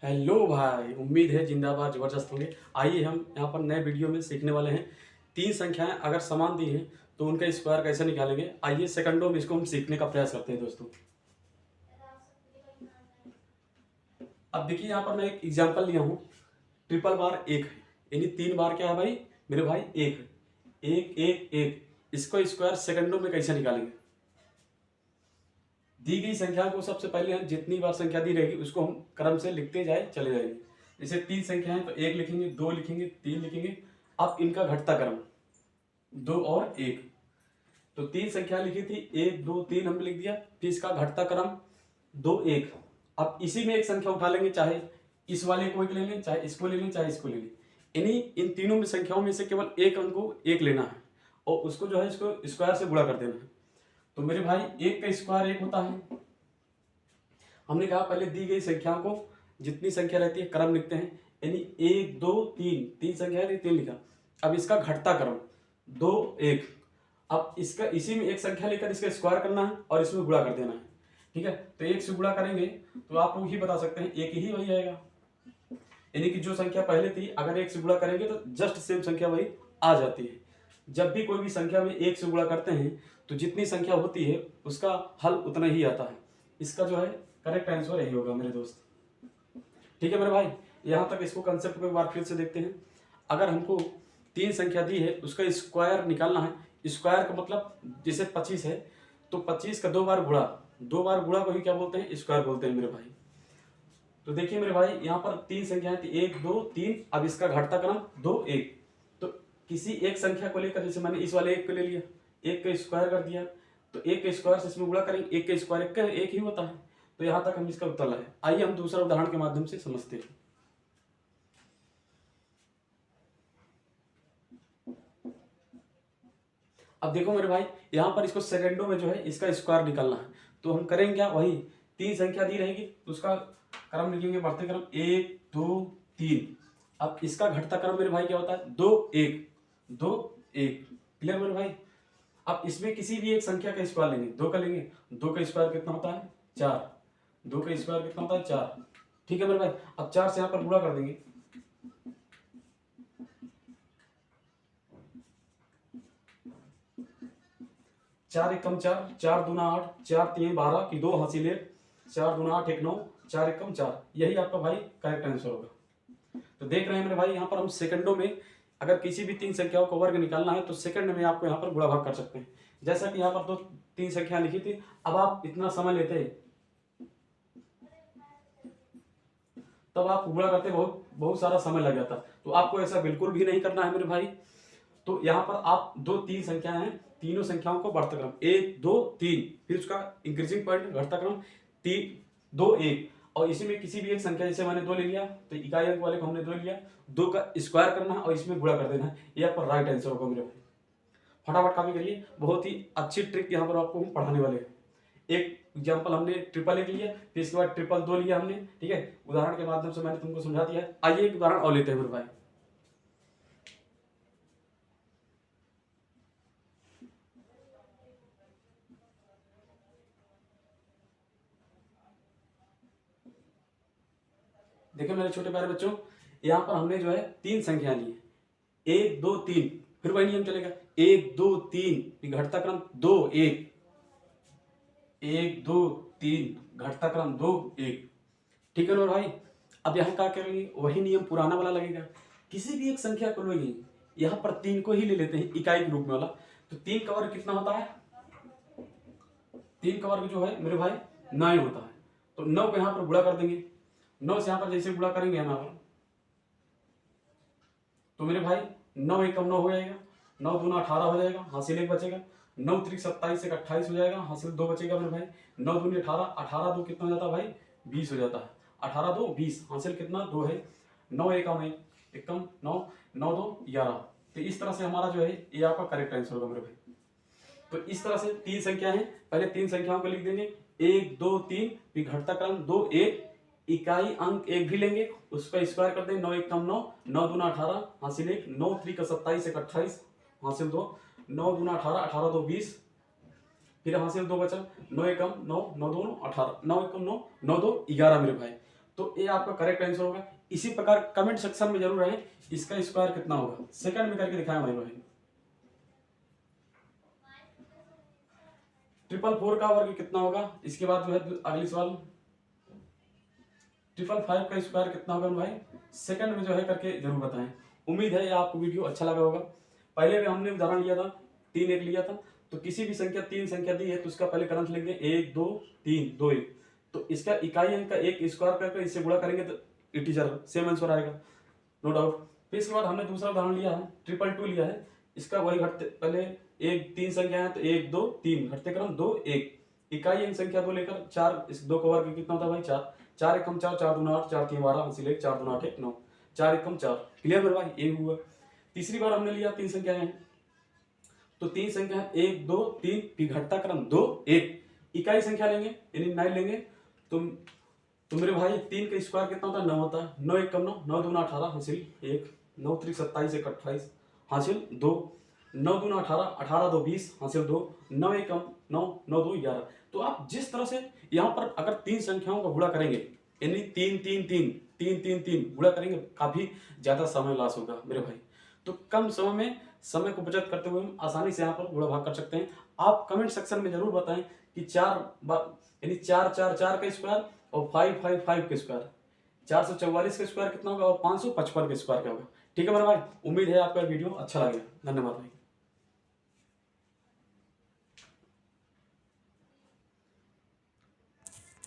Hello भाई, उम्मीद है जिंदाबाद जबरदस्त होंगे। आइए हम यहाँ पर नए वीडियो में सीखने वाले हैं। तीन संख्याएं अगर समान दी हैं तो उनका स्क्वायर कैसे निकालेंगे। आइए सेकंडों में इसको हम सीखने का प्रयास करते हैं दोस्तों। अब देखिए यहाँ पर मैं एक एग्जांपल लिया हूँ। ट्रिपल बार एक है, यानी तीन बार क्या है भाई मेरे भाई, एक है। एक एक एक, इसको स्क्वायर सेकंडों में कैसे निकालेंगे। दी गई संख्या को सबसे पहले हम जितनी बार संख्या दी रहेगी उसको हम क्रम से लिखते जाए चले जाएंगे। जैसे तीन संख्या है तो एक लिखेंगे, दो लिखेंगे, तीन लिखेंगे। अब इनका घटता क्रम दो और एक। तो तीन संख्या लिखी थी, एक दो तीन हमने लिख दिया, फिर इसका घटता क्रम दो एक। अब इसी में एक संख्या उठा लेंगे, चाहे इस वाले को एक ले लें, चाहे इसको ले लें, चाहे इसको ले लें। यानी इन तीनों में संख्याओं में से केवल एक अंक को एक लेना है और उसको जो है इसको स्क्वायर से गुणा कर देना है। तो मेरे भाई एक का स्क्वायर एक होता है। हमने कहा पहले दी गई संख्या को जितनी संख्या रहती है क्रम लिखते हैं, यानी एक दो तीन, तीन संख्या है तीन लिखा। अब इसका घटता क्रम दो एक। अब इसका इसी में एक संख्या लेकर इसका स्क्वायर करना है और इसमें गुणा कर देना है। ठीक है, तो एक से गुणा करेंगे तो आप लोग ही बता सकते हैं एक ही वही आएगा। यानी कि जो संख्या पहले थी अगर एक से गुणा करेंगे तो जस्ट सेम संख्या वही आ जाती है। जब भी कोई भी संख्या में एक से गुणा करते हैं तो जितनी संख्या होती है उसका हल उतना ही आता है। इसका जो है करेक्ट आंसर यही होगा मेरे दोस्त। ठीक है मेरे भाई, यहाँ तक इसको कंसेप्ट को एक बार फिर से देखते हैं। अगर हमको तीन संख्या दी है उसका स्क्वायर निकालना है। स्क्वायर का मतलब जैसे 25 है तो 25 का दो बार गुणा को ही क्या बोलते हैं, स्क्वायर बोलते हैं मेरे भाई। तो देखिए मेरे भाई यहाँ पर तीन संख्याएं थी, एक दो तीन। अब इसका घटता क्रम दो एक। तो किसी एक संख्या को लेकर, जैसे मैंने इस वाले एक को ले लिया, एक का स्क्वायर कर दिया, तो एक के स्क्वायर से इसमें गुणा करेंगे, एक का स्क्वायर एक ही होता है। तो यहाँ तक हम इसका उत्तर लाए। आइए हम दूसरा उदाहरण के माध्यम से समझते हैं। अब देखो मेरे भाई यहाँ पर इसको सेकंडों में जो है इसका स्क्वायर निकालना है। तो हम करेंगे क्या, वही तीन संख्या दी रहेगी तो उसका क्रम लिखेंगे, बढ़ते क्रम एक दो तीन। अब इसका घटता क्रम मेरे भाई क्या होता है, दो एक दो एक। क्लियर मेरे भाई। अब इसमें किसी भी एक संख्या का स्क्वायर लेंगे, दो का लेंगे, दो का स्क्वायर कितना होता है चार, दो का स्क्वायर कितना होता है चार। ठीक है मेरे भाई, अब चार से यहाँ पर गुणा कर देंगे। चार एकम चार, चार दूना आठ, चार तीन 12 की दो हासिल एक, चार दूना आठ एक नौ, चार एकम चार। यही आपका भाई करेक्ट आंसर होगा। तो देख रहे हैं मेरे भाई यहाँ पर हम सेकंडों में अगर किसी भी तीन संख्याओं का वर्ग निकालना है तो सेकंड में आपको यहाँ पर गुणा भाग कर सकते हैं। जैसा कि यहाँ पर दो तीन संख्या लिखी थी, अब आप इतना समय लेते हैं तब आप गुणा करते बहुत बहुत सारा समय लग जाता। तो आपको ऐसा बिल्कुल भी नहीं करना है मेरे भाई। तो यहाँ पर आप दो तीन संख्याएं हैं, तीनों संख्याओं को बढ़ता क्रम एक दो तीन, फिर उसका इंक्रीजिंग पॉइंट घटता क्रम तीन दो एक। और इसी में किसी भी एक संख्या, जैसे मैंने दो ले लिया तो इकाई अंक वाले को हमने दो लिया, दो का स्क्वायर करना है और इसमें गुणा कर देना है। ये आपका राइट आंसर होगा मेरे भाई। फटाफट कॉपी करिए, बहुत ही अच्छी ट्रिक यहाँ पर आपको हम पढ़ाने वाले हैं। एक एग्जाम्पल हमने ट्रिपल एक लिया, फिर इसके बाद ट्रिपल दो लिया हमने। ठीक है, उदाहरण के माध्यम से मैंने तुमको समझा दिया है। आइए एक उदाहरण और लेते हैं मेरे भाई। देखिए मेरे छोटे प्यारे बच्चों, यहाँ पर हमने जो है तीन संख्या ली है, एक दो तीन, फिर वही नियम चलेगा, एक दो तीन घटता क्रम दो एक, एक दो तीन घटता क्रम दो एक। ठीक है ना भाई। अब यहाँ क्या करेंगे, वही नियम पुराना वाला लगेगा। किसी भी एक संख्या को लोगे, यहाँ पर तीन को ही ले लेते हैं इकाई के रूप में वाला। तो तीन का वर्ग कितना होता है, तीन का वर्ग जो है मेरे भाई 9 होता है। तो 9 को यहाँ पर गुणा कर देंगे, 9 से यहाँ पर जैसे गुणा करेंगे यहाँ पर, तो मेरे भाई 9 एकम 9 हो जाएगा, 9 दूना 18 हो जाएगा, हासिल एक बचेगा, 9 त्रिक 27 एक 28 हो जाएगा, हासिल दो बचेगा मेरे भाई। 9 दूनी 18, 18 दो कितना हो जाता है भाई 20 हो जाता है, 18 दो 20, हासिल कितना दो है, 9 एकम एक एकम 9, 9 दो 11। तो इस तरह से हमारा जो है ये आपका करेक्ट आंसर होगा मेरे भाई। तो इस तरह से तीन संख्या है, पहले तीन संख्याओं को लिख देंगे, एक दो तीन, फिर घटता क्रम दो एक, इकाई अंक एक भी लेंगे, उसका स्क्वायर कर देंगे, 9 एक कम 9, 9 दूना 18, हासिल एक, 9 त्रिक 27 एक 28, हासिल दो, 9 दूना 18, 18 दो 20, फिर हासिल दो बचा, 9 एकम 9, 9 दो 18, 9 एकम 9, 9 दो 11 मेरे भाई। तो ये आपका करेक्ट आंसर होगा। इसी प्रकार कमेंट सेक्शन में जरूर आए इसका स्क्वायर कितना होगा, सेकंड में करके दिखाएं भाई भाई। 444 का वर्ग कितना होगा, इसके बाद जो है अगली सवाल 555 का स्क्वायर कितना होगा भाई, सेकंड में जो है करके जरूर बताएं। उम्मीद है ये आपको वीडियो अच्छा लगा होगा। पहले भी हमने उदाहरण लिया था 3 1 लिया था, तो किसी भी संख्या 3 संख्या दी है तो उसका पहले क्रम लिख दें 1 2 3 2 1, तो इसका इकाई अंक का एक स्क्वायर करके इससे गुणा करेंगे तो इंटीजर सेम आंसर आएगा, नो डाउट। फिर इसके बाद हमने दूसरा उदाहरण लिया है 222 लिया है, इसका वही घटते पहले 1 3 संख्या है तो 1 2 3 घटते क्रम 2 1, इकाई अंक संख्या 2 लेकर 4, इस 2 का वर्ग कितना होता है भाई 4, 4 एकम 4 4 दूना 8 4 3 12 हासिल 1 4 दूना 8 1 9, 4 एकम 4, क्लियर मेरे भाई, ये हुआ। तीसरी बार हमने लिया 3 संख्या है, तो 3 संख्या है 1 2 3 फिर घटता क्रम 2 1, इकाई संख्या लेंगे यानी 9 लेंगे, तो मेरे भाई 3 का स्क्वायर कितना होता है 9 होता है, 9 1 कम 9 9 दूना 18 हासिल 1, 9 3 27 1 28 हासिल 2, 9 दूना 18 18 2 20 हासिल 2, 9 1 कम 9 9 2 11। तो आप जिस तरह से यहाँ पर अगर 3 संख्याओं का गुणा करेंगे यानी 3 3 3 3 3 3 गुणा करेंगे, काफी ज्यादा समय लॉस होगा मेरे भाई। तो कम समय में समय को बचत करते हुए हम आसानी से यहाँ पर गुणा भाग कर सकते हैं। आप कमेंट सेक्शन में जरूर बताएं कि 4 बार यानी 4 4 4 का स्क्वायर और 5 5 5 का स्क्वायर, 444 का स्क्वायर कितना होगा और 555 का स्क्वायर क्या होगा। ठीक है मेरे भाई, उम्मीद है आपका वीडियो अच्छा लगेगा। धन्यवाद भाई।